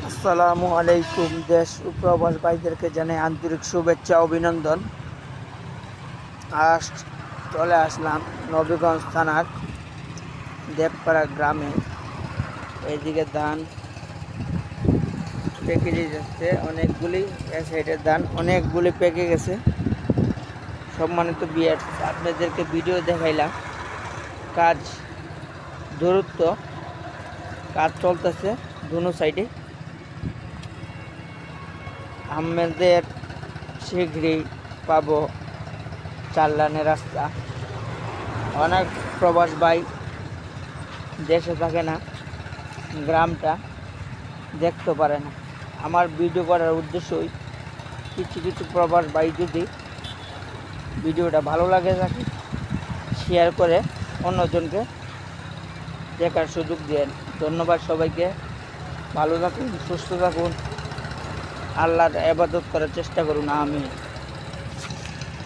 আসসালামু আলাইকুম। দেশ ও প্রবাস ভাইদেরকে জানাই আন্তরিক শুভেচ্ছা অভিনন্দন। আজ চলে আসলাম নবীগঞ্জ থানার দেবপাড়া গ্রামে। এইদিকে ধান পেকে যাচ্ছে অনেকগুলি, এ সাইডের ধান অনেকগুলি পেকে গেছে। সম্মানিত বিয়ার, আপনাদেরকে ভিডিও দেখাইলাম। কাজ দূরত্ব কাজ চলতেছে দুনো সাইডে। আমাদের শীঘ্রই পাবো 4 লাইনের রাস্তা। অনেক প্রবাস ভাই দেশে থাকে না, গ্রামটা দেখতে পারে না। আমার ভিডিও করার উদ্দেশ্যই কিছু কিছু প্রবাস ভাই যদি ভিডিওটা ভালো লাগে থাকে শেয়ার করে অন্যজনকে দেখার সুযোগ দেন। ধন্যবাদ সবাইকে। ভালো থাকুন, সুস্থ থাকুন, আল্লাহর ইবাদত করার চেষ্টা করুন। আমিন।